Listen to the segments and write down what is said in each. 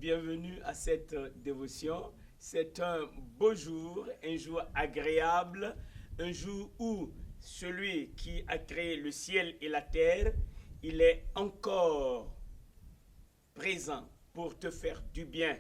bienvenue à cette dévotion. C'est un beau jour, un jour agréable, un jour où celui qui a créé le ciel et la terre, il est encore présent pour te faire du bien,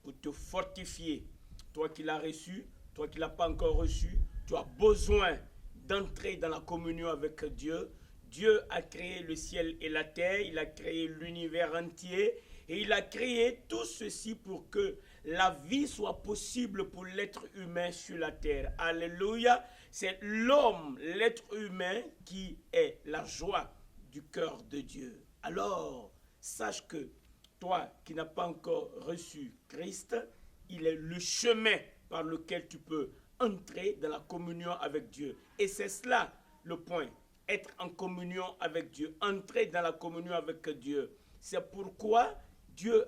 pour te fortifier. Toi qui l'as reçu, toi qui ne l'as pas encore reçu, tu as besoin d'entrer dans la communion avec Dieu. Dieu a créé le ciel et la terre, il a créé l'univers entier et il a créé tout ceci pour que la vie soit possible pour l'être humain sur la terre. Alléluia, c'est l'homme, l'être humain qui est la joie du cœur de Dieu. Alors, sache que toi qui n'as pas encore reçu Christ, il est le chemin par lequel tu peux entrer dans la communion avec Dieu. Et c'est cela le point. Être en communion avec Dieu, entrer dans la communion avec Dieu. C'est pourquoi Dieu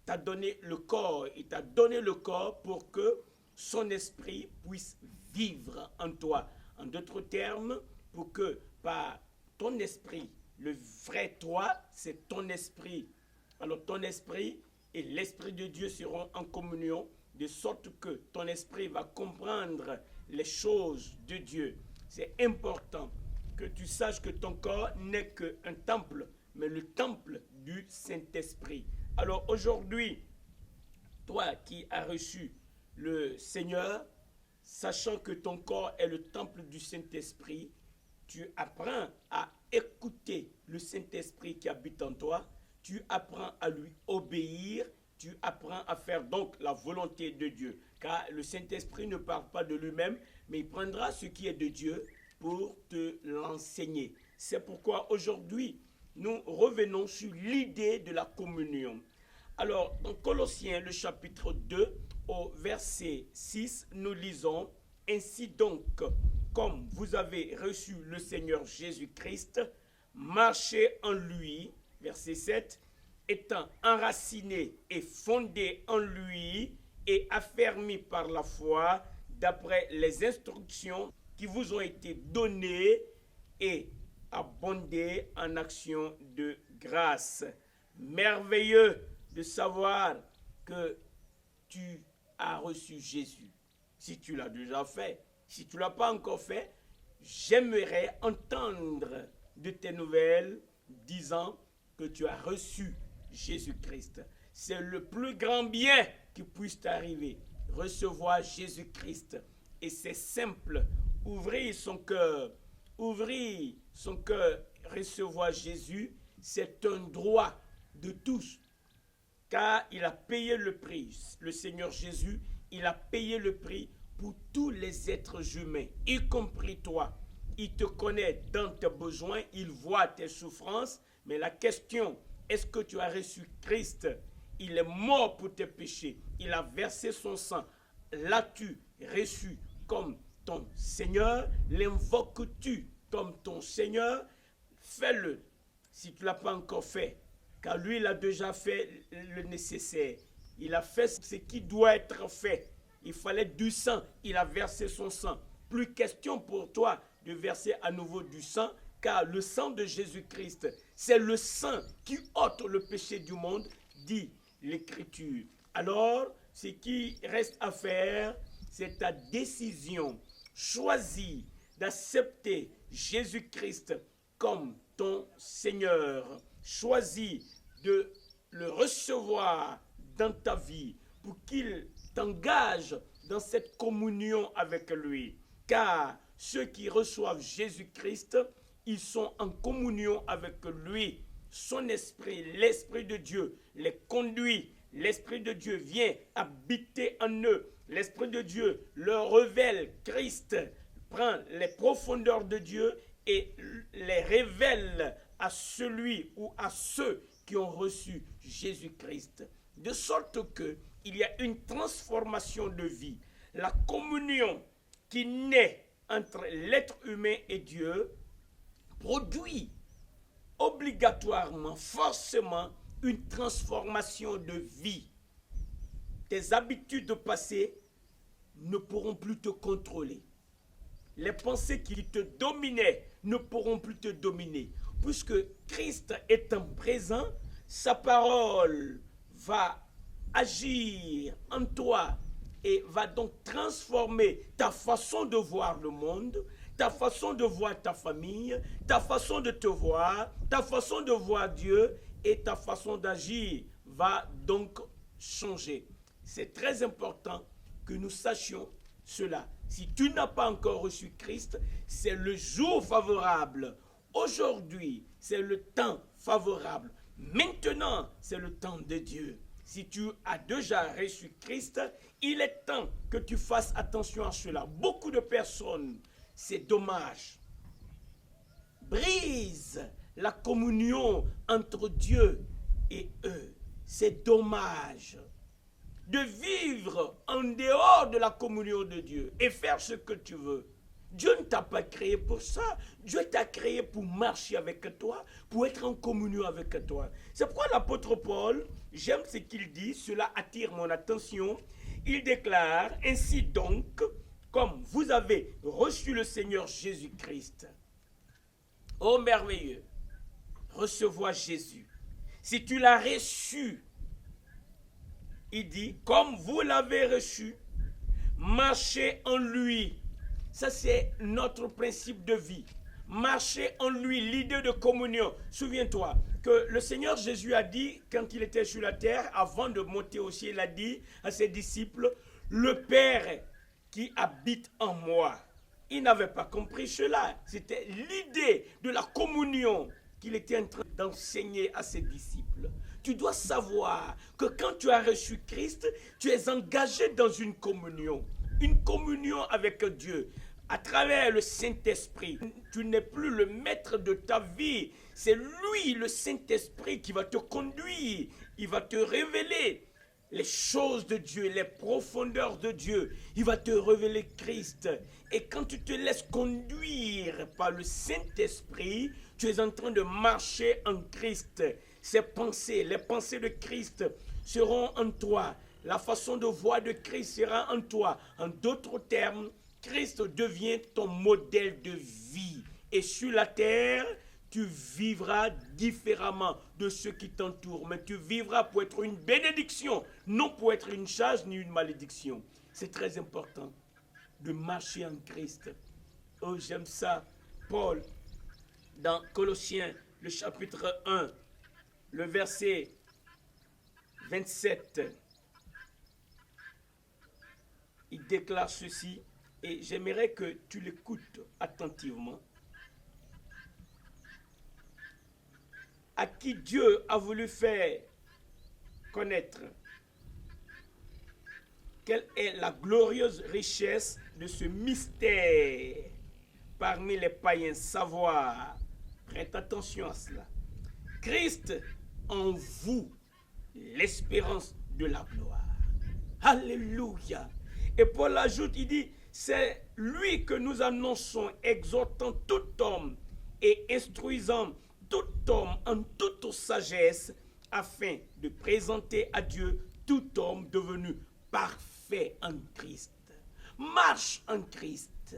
t'a donné le corps. Il t'a donné le corps pour que son esprit puisse vivre en toi. En d'autres termes, pour que par ton esprit, le vrai toi, c'est ton esprit. Alors ton esprit et l'esprit de Dieu seront en communion, de sorte que ton esprit va comprendre les choses de Dieu. C'est important que tu saches que ton corps n'est qu'un temple, mais le temple du Saint-Esprit. Alors aujourd'hui, toi qui as reçu le Seigneur, sachant que ton corps est le temple du Saint-Esprit, tu apprends à écouter le Saint-Esprit qui habite en toi, tu apprends à lui obéir, tu apprends à faire donc la volonté de Dieu. Car le Saint-Esprit ne parle pas de lui-même, mais il prendra ce qui est de Dieu pour te l'enseigner. C'est pourquoi aujourd'hui, nous revenons sur l'idée de la communion. Alors, dans Colossiens, le chapitre 2, au verset 6, nous lisons « Ainsi donc, comme vous avez reçu le Seigneur Jésus-Christ, marchez en lui, verset 7, étant enraciné et fondé en lui et affermi par la foi, d'après les instructions qui vous ont été données et abondées en actions de grâce. » Merveilleux de savoir que tu as reçu Jésus. Si tu l'as déjà fait, si tu ne l'as pas encore fait, j'aimerais entendre de tes nouvelles disant que tu as reçu Jésus-Christ. C'est le plus grand bien qui puisse t'arriver, recevoir Jésus-Christ. Et c'est simple, ouvrir son cœur, recevoir Jésus, c'est un droit de tous, car il a payé le prix. Le Seigneur Jésus, il a payé le prix pour tous les êtres humains, y compris toi. Il te connaît dans tes besoins, il voit tes souffrances, mais la question, est-ce que tu as reçu Christ? Il est mort pour tes péchés, il a versé son sang. L'as-tu reçu comme ton Seigneur? L'invoques-tu comme ton Seigneur? Fais-le si tu ne l'as pas encore fait, car lui, il a déjà fait le nécessaire. Il a fait ce qui doit être fait. Il fallait du sang, il a versé son sang. Plus question pour toi de verser à nouveau du sang, car le sang de Jésus-Christ, c'est le sang qui ôte le péché du monde, dit l'Écriture. Alors, ce qui reste à faire, c'est ta décision. Choisis d'accepter Jésus-Christ comme ton Seigneur. Choisis de le recevoir dans ta vie pour qu'il t'engage dans cette communion avec lui. Car ceux qui reçoivent Jésus-Christ, ils sont en communion avec lui. Son esprit, l'esprit de Dieu, les conduit. L'esprit de Dieu vient habiter en eux. L'esprit de Dieu leur révèle Christ, prend les profondeurs de Dieu et les révèle à celui ou à ceux qui ont reçu Jésus-Christ. De sorte qu'il y a une transformation de vie. La communion qui naît entre l'être humain et Dieu produit obligatoirement, forcément, une transformation de vie. Tes habitudes passées ne pourront plus te contrôler. Les pensées qui te dominaient ne pourront plus te dominer. Puisque Christ étant présent, sa parole va agir en toi et va donc transformer ta façon de voir le monde, ta façon de voir ta famille, ta façon de te voir, ta façon de voir Dieu et ta façon d'agir va donc changer. C'est très important que nous sachions cela. Si tu n'as pas encore reçu Christ, c'est le jour favorable. Aujourd'hui, c'est le temps favorable. Maintenant, c'est le temps de Dieu. Si tu as déjà reçu Christ, il est temps que tu fasses attention à cela. Beaucoup de personnes, c'est dommage, brisent la communion entre Dieu et eux. C'est dommage de vivre en dehors de la communion de Dieu et faire ce que tu veux. Dieu ne t'a pas créé pour ça. Dieu t'a créé pour marcher avec toi, pour être en communion avec toi. C'est pourquoi l'apôtre Paul, j'aime ce qu'il dit, cela attire mon attention. Il déclare, ainsi donc, comme vous avez reçu le Seigneur Jésus-Christ. Oh merveilleux, recevoir Jésus. Si tu l'as reçu, il dit, comme vous l'avez reçu, marchez en lui. Ça, c'est notre principe de vie. Marcher en lui, l'idée de communion. Souviens-toi que le Seigneur Jésus a dit, quand il était sur la terre, avant de monter au ciel, il a dit à ses disciples, le Père qui habite en moi. Il n'avait pas compris cela. C'était l'idée de la communion qu'il était en train d'enseigner à ses disciples. Tu dois savoir que quand tu as reçu Christ, tu es engagé dans une communion avec Dieu. À travers le Saint-Esprit, tu n'es plus le maître de ta vie. C'est lui, le Saint-Esprit, qui va te conduire. Il va te révéler les choses de Dieu, les profondeurs de Dieu. Il va te révéler Christ. Et quand tu te laisses conduire par le Saint-Esprit, tu es en train de marcher en Christ. Ces pensées, les pensées de Christ seront en toi. La façon de voir de Christ sera en toi. En d'autres termes, Christ devient ton modèle de vie. Et sur la terre, tu vivras différemment de ceux qui t'entourent. Mais tu vivras pour être une bénédiction, non pour être une charge ni une malédiction. C'est très important de marcher en Christ. Oh, j'aime ça. Paul, dans Colossiens, le chapitre 1, le verset 27, il déclare ceci. Et j'aimerais que tu l'écoutes attentivement. À qui Dieu a voulu faire connaître quelle est la glorieuse richesse de ce mystère parmi les païens. Savoir, prête attention à cela. Christ en vous, l'espérance de la gloire. Alléluia. Et Paul ajoute, il dit, c'est lui que nous annonçons, exhortant tout homme et instruisant tout homme en toute sagesse, afin de présenter à Dieu tout homme devenu parfait en Christ. Marche en Christ,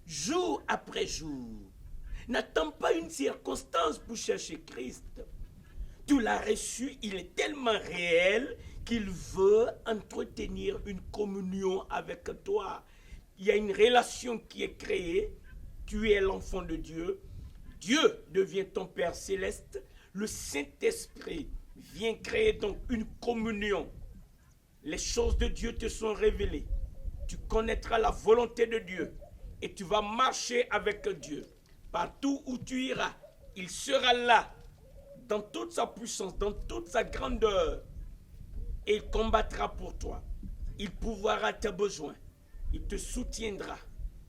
jour après jour. N'attends pas une circonstance pour chercher Christ. Tu l'as reçu, il est tellement réel qu'il veut entretenir une communion avec toi. Il y a une relation qui est créée. Tu es l'enfant de Dieu. Dieu devient ton Père céleste. Le Saint-Esprit vient créer donc une communion. Les choses de Dieu te sont révélées. Tu connaîtras la volonté de Dieu et tu vas marcher avec Dieu. Partout où tu iras, il sera là, dans toute sa puissance, dans toute sa grandeur. Et il combattra pour toi. Il pourvoira tes besoins. Il te soutiendra.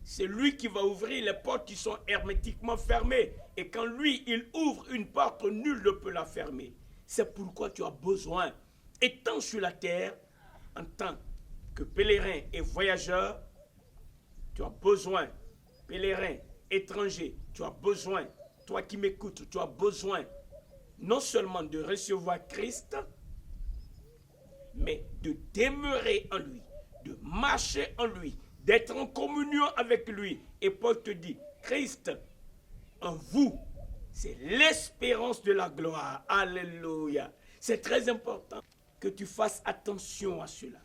C'est lui qui va ouvrir les portes qui sont hermétiquement fermées. Et quand lui, il ouvre une porte, nul ne peut la fermer. C'est pourquoi tu as besoin, étant sur la terre, en tant que pèlerin et voyageur, tu as besoin, pèlerin, étranger, tu as besoin, toi qui m'écoutes, tu as besoin non seulement de recevoir Christ, mais de demeurer en lui, de marcher en lui, d'être en communion avec lui. Et Paul te dit, Christ en vous, c'est l'espérance de la gloire. Alléluia. C'est très important. que tu fasses attention à cela.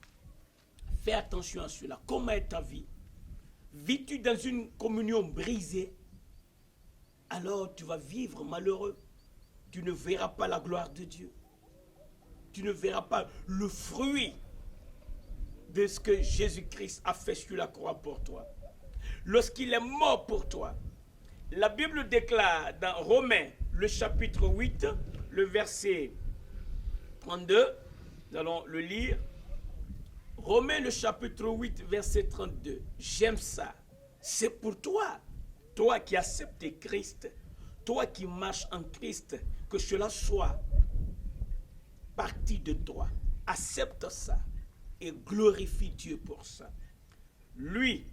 Fais attention à cela. Comment est ta vie? Vis-tu dans une communion brisée? Alors tu vas vivre malheureux. Tu ne verras pas la gloire de Dieu. Tu ne verras pas le fruit de ce que Jésus-Christ a fait sur la croix pour toi. Lorsqu'il est mort pour toi, la Bible déclare dans Romains, le chapitre 8, le verset 32, nous allons le lire. Romains, le chapitre 8, verset 32. J'aime ça. C'est pour toi, toi qui acceptes Christ, toi qui marches en Christ, que cela soit partie de toi. Accepte ça et glorifie Dieu pour ça. Lui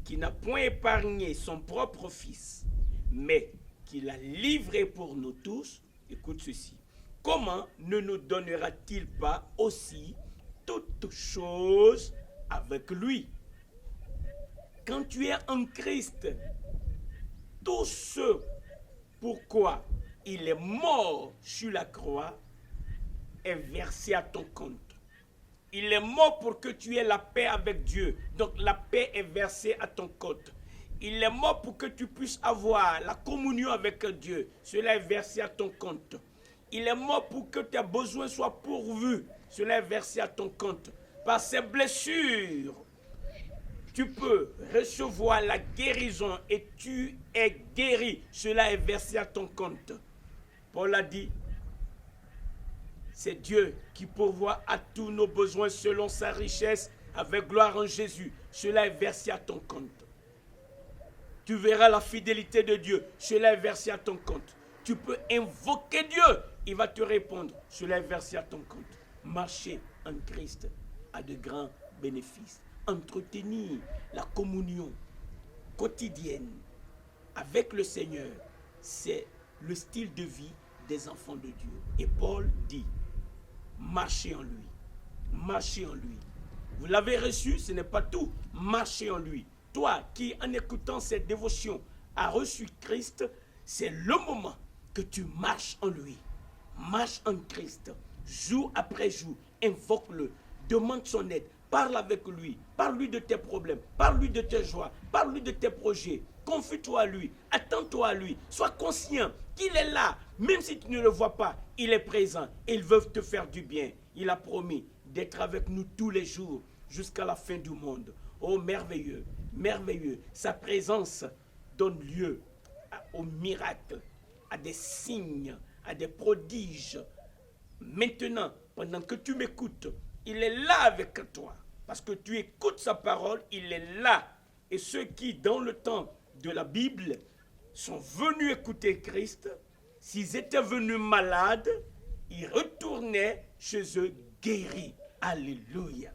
qui n'a point épargné son propre fils, mais qui l'a livré pour nous tous, écoute ceci, comment ne nous donnera-t-il pas aussi toutes choses avec lui? Quand tu es en Christ, tout ce pourquoi il est mort sur la croix est versé à ton compte. Il est mort pour que tu aies la paix avec Dieu. Donc la paix est versée à ton compte. Il est mort pour que tu puisses avoir la communion avec Dieu. Cela est versé à ton compte. Il est mort pour que tes besoins soient pourvus. Cela est versé à ton compte. Par ses blessures, tu peux recevoir la guérison et tu es guéri. Cela est versé à ton compte. Paul a dit, c'est Dieu qui pourvoit à tous nos besoins selon sa richesse avec gloire en Jésus. Cela est versé à ton compte. Tu verras la fidélité de Dieu. Cela est versé à ton compte. Tu peux invoquer Dieu. Il va te répondre. Cela est versé à ton compte. Marcher en Christ a de grands bénéfices. Entretenir la communion quotidienne avec le Seigneur, c'est le style de vie des enfants de Dieu. Et Paul dit, marchez en lui. Marchez en lui. Vous l'avez reçu, ce n'est pas tout. Marchez en lui. Toi qui, en écoutant cette dévotion, as reçu Christ, c'est le moment que tu marches en lui. Marche en Christ. Jour après jour, invoque-le. Demande son aide. Parle avec lui. Parle-lui de tes problèmes. Parle-lui de tes joies. Parle-lui de tes projets. Confie-toi à lui. Attends-toi à lui. Sois conscient qu'il est là. Même si tu ne le vois pas, il est présent. Et il veut te faire du bien. Il a promis d'être avec nous tous les jours jusqu'à la fin du monde. Oh, merveilleux, merveilleux. Sa présence donne lieu aux miracles, à des signes, à des prodiges. Maintenant, pendant que tu m'écoutes, il est là avec toi. Parce que tu écoutes sa parole, il est là. Et ceux qui, dans le temps de la Bible, sont venus écouter Christ, s'ils étaient venus malades, ils retournaient chez eux guéris. Alléluia.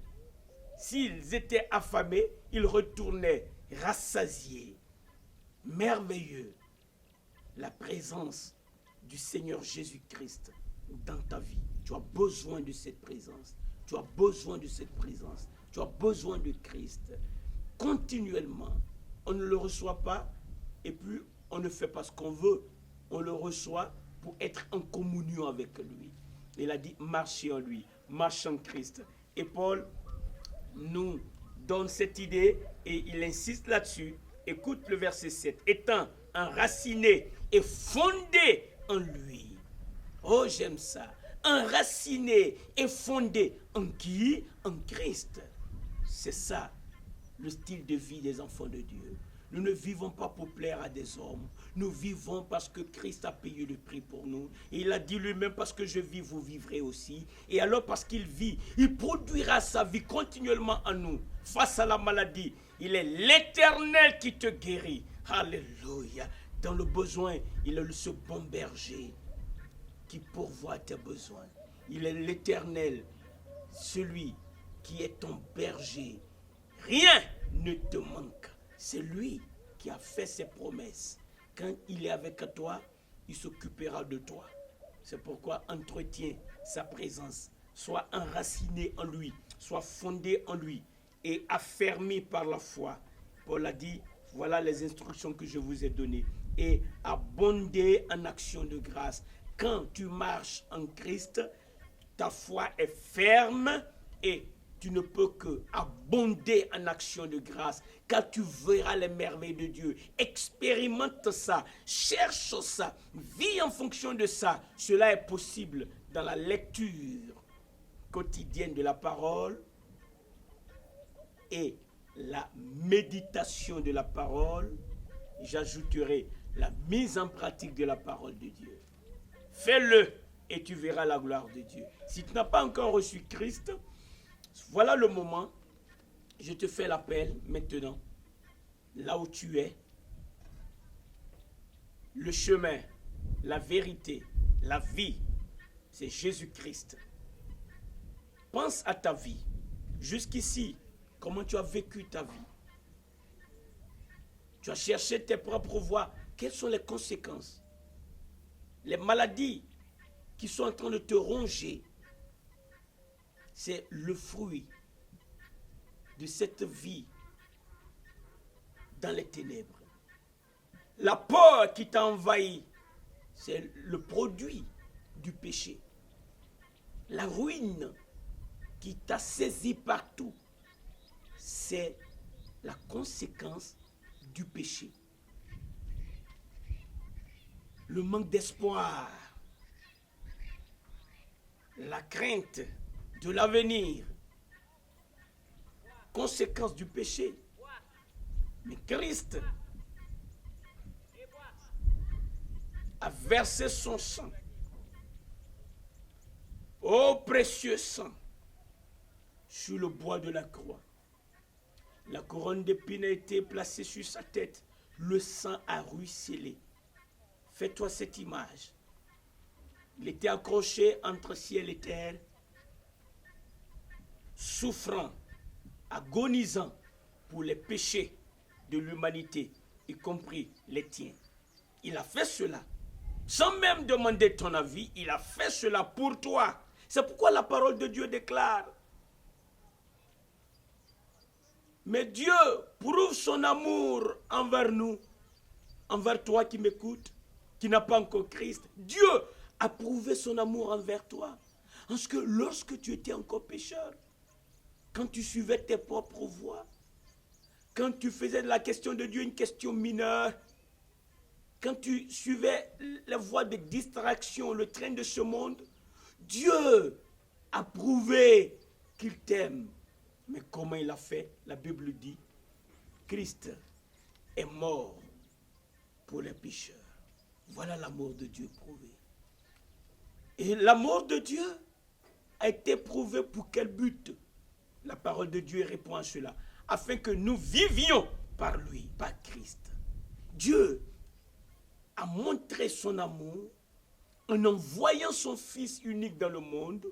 S'ils étaient affamés, ils retournaient rassasiés. Merveilleux. La présence du Seigneur Jésus-Christ dans ta vie. Tu as besoin de cette présence. Tu as besoin de cette présence. Tu as besoin de Christ. Continuellement, on ne le reçoit pas et puis on ne fait pas ce qu'on veut. On le reçoit pour être en communion avec lui. Il a dit, marchez en lui, marche en Christ. Et Paul nous donne cette idée et il insiste là-dessus. Écoute le verset 7. Étant enraciné et fondé en lui. Oh, j'aime ça. Enraciné et fondé en qui? En Christ. C'est ça, le style de vie des enfants de Dieu. Nous ne vivons pas pour plaire à des hommes. Nous vivons parce que Christ a payé le prix pour nous. Et il a dit lui-même, parce que je vis, vous vivrez aussi. Et alors, parce qu'il vit, il produira sa vie continuellement en nous. Face à la maladie, il est l'Éternel qui te guérit. Alléluia. Dans le besoin, il est ce bon berger qui pourvoit à tes besoins. Il est l'Éternel, celui qui est ton berger. Rien ne te manque. C'est lui qui a fait ses promesses. Quand il est avec toi, il s'occupera de toi. C'est pourquoi entretiens sa présence. Sois enraciné en lui, sois fondé en lui et affermi par la foi. Paul a dit, voilà les instructions que je vous ai données. Et abondez en action de grâce. Quand tu marches en Christ, ta foi est ferme et tu ne peux que abonder en action de grâce, car tu verras les merveilles de Dieu. Expérimente ça, cherche ça, vis en fonction de ça. Cela est possible dans la lecture quotidienne de la parole et la méditation de la parole. J'ajouterai la mise en pratique de la parole de Dieu. Fais-le et tu verras la gloire de Dieu. Si tu n'as pas encore reçu Christ, voilà le moment. Je te fais l'appel maintenant. Là où tu es, le chemin, la vérité, la vie, c'est Jésus-Christ. Pense à ta vie. Jusqu'ici, comment tu as vécu ta vie? Tu as cherché tes propres voies. Quelles sont les conséquences? Les maladies qui sont en train de te ronger, c'est le fruit de cette vie dans les ténèbres. La peur qui t'a envahi, c'est le produit du péché. La ruine qui t'a saisi partout, c'est la conséquence du péché. Le manque d'espoir, la crainte de l'avenir, conséquence du péché. Mais Christ a versé son sang, ô précieux sang, sur le bois de la croix. La couronne d'épines a été placée sur sa tête. Le sang a ruisselé. Fais-toi cette image. Il était accroché entre ciel et terre, souffrant, agonisant pour les péchés de l'humanité, y compris les tiens. Il a fait cela. Sans même demander ton avis, il a fait cela pour toi. C'est pourquoi la parole de Dieu déclare: mais Dieu prouve son amour envers nous, envers toi qui m'écoutes, qui n'a pas encore Christ. Dieu a prouvé son amour envers toi. Parce que lorsque tu étais encore pécheur, quand tu suivais tes propres voies, quand tu faisais de la question de Dieu une question mineure, quand tu suivais la voie de distraction, le train de ce monde, Dieu a prouvé qu'il t'aime. Mais comment il a fait? La Bible dit, Christ est mort pour les pécheurs. Voilà l'amour de Dieu prouvé. Et l'amour de Dieu a été prouvé pour quel but? La parole de Dieu répond à cela. Afin que nous vivions par lui, par Christ. Dieu a montré son amour en envoyant son Fils unique dans le monde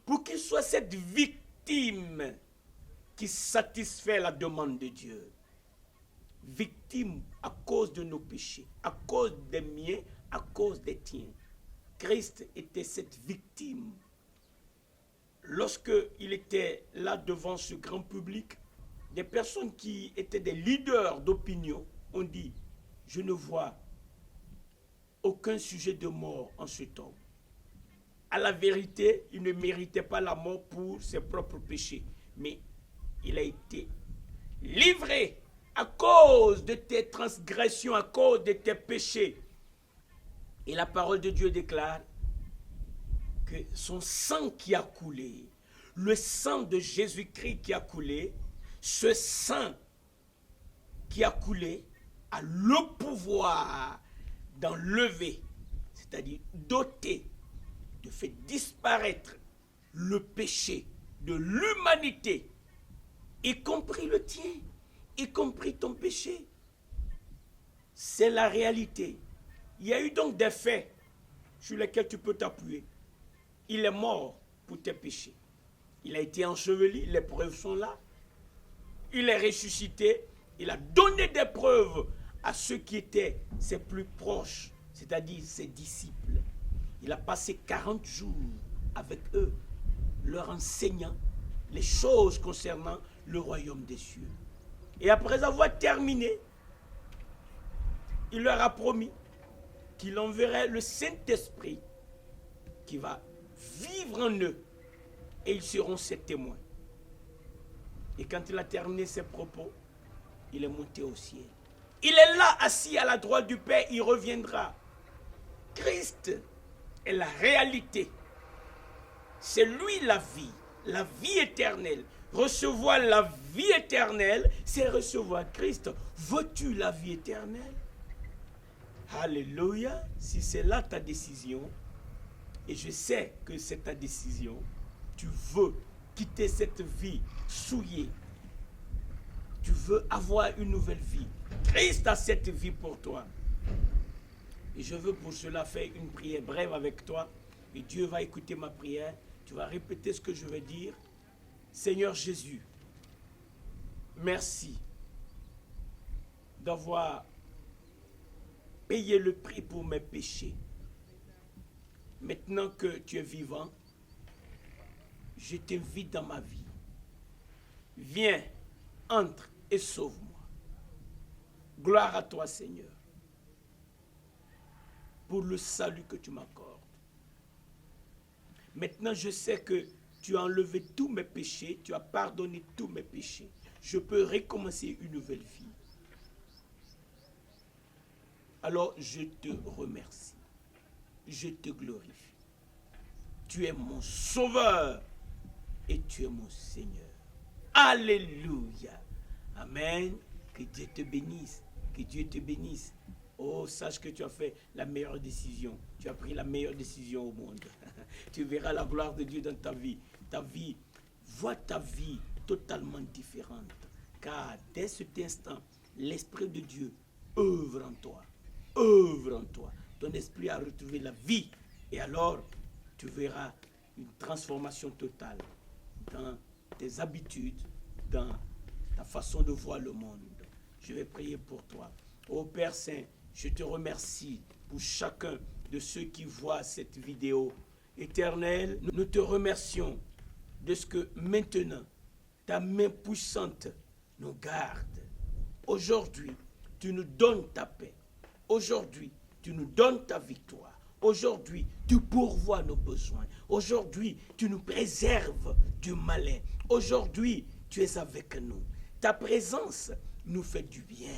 pour qu'il soit cette victime qui satisfait la demande de Dieu. Victime à cause de nos péchés, à cause des miens, à cause des tiens. Christ était cette victime. Lorsqu'il était là devant ce grand public, des personnes qui étaient des leaders d'opinion ont dit: je ne vois aucun sujet de mort en cet homme. À la vérité, il ne méritait pas la mort pour ses propres péchés, mais il a été livré à cause de tes transgressions, à cause de tes péchés. Et la parole de Dieu déclare que son sang qui a coulé, le sang de Jésus-Christ qui a coulé, ce sang qui a coulé a le pouvoir d'enlever, c'est-à-dire d'ôter, de faire disparaître le péché de l'humanité, y compris le tien, y compris ton péché. C'est la réalité. Il y a eu donc des faits sur lesquels tu peux t'appuyer. Il est mort pour tes péchés. Il a été enseveli, les preuves sont là. Il est ressuscité, il a donné des preuves à ceux qui étaient ses plus proches, c'est-à-dire ses disciples. Il a passé 40 jours avec eux, leur enseignant les choses concernant le royaume des cieux. Et après avoir terminé, il leur a promis qu'il enverrait le Saint-Esprit qui va vivre en eux et ils seront ses témoins. Et quand il a terminé ses propos, il est monté au ciel. Il est là, assis à la droite du Père, il reviendra. Christ est la réalité. C'est lui la vie éternelle. Recevoir la vie éternelle, c'est recevoir Christ. Veux-tu la vie éternelle? Alléluia. Si c'est là ta décision, et je sais que c'est ta décision, tu veux quitter cette vie souillée. Tu veux avoir une nouvelle vie. Christ a cette vie pour toi. Et je veux pour cela faire une prière brève avec toi. Et Dieu va écouter ma prière. Tu vas répéter ce que je vais dire. Seigneur Jésus, merci d'avoir payé le prix pour mes péchés. Maintenant que tu es vivant, je t'invite dans ma vie. Viens, entre et sauve-moi. Gloire à toi, Seigneur, pour le salut que tu m'accordes. Maintenant, je sais que tu as enlevé tous mes péchés, tu as pardonné tous mes péchés. Je peux recommencer une nouvelle vie. Alors, je te remercie. Je te glorifie. Tu es mon sauveur et tu es mon Seigneur. Alléluia. Amen. Que Dieu te bénisse. Que Dieu te bénisse. Oh, sache que tu as fait la meilleure décision. Tu as pris la meilleure décision au monde. Tu verras la gloire de Dieu dans ta vie. Vois ta vie totalement différente. Car dès cet instant, l'Esprit de Dieu œuvre en toi. Œuvre en toi. Ton esprit a retrouvé la vie. Et alors, tu verras une transformation totale dans tes habitudes, dans ta façon de voir le monde. Je vais prier pour toi. Ô Père Saint, je te remercie pour chacun de ceux qui voient cette vidéo. Éternel, nous te remercions de ce que maintenant, ta main puissante nous garde. Aujourd'hui, tu nous donnes ta paix. Aujourd'hui, tu nous donnes ta victoire. Aujourd'hui, tu pourvois nos besoins. Aujourd'hui, tu nous préserves du malin. Aujourd'hui, tu es avec nous. Ta présence nous fait du bien.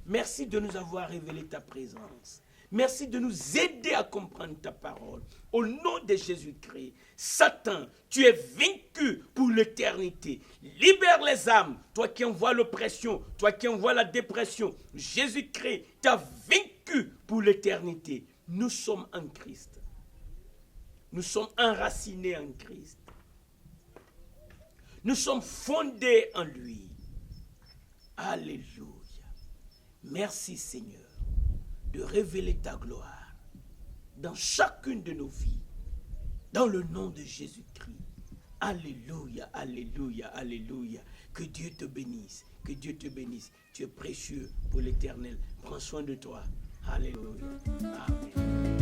Merci de nous avoir révélé ta présence. Merci de nous aider à comprendre ta parole. Au nom de Jésus-Christ, Satan, tu es vaincu pour l'éternité. Libère les âmes, toi qui envoies l'oppression, toi qui envoies la dépression. Jésus-Christ t'a vaincu pour l'éternité. Nous sommes en Christ. Nous sommes enracinés en Christ. Nous sommes fondés en lui. Alléluia. Merci Seigneur de révéler ta gloire dans chacune de nos vies, dans le nom de Jésus-Christ. Alléluia, alléluia, alléluia. Que Dieu te bénisse, que Dieu te bénisse. Tu es précieux pour l'Éternel. Prends soin de toi. Alléluia. Amen.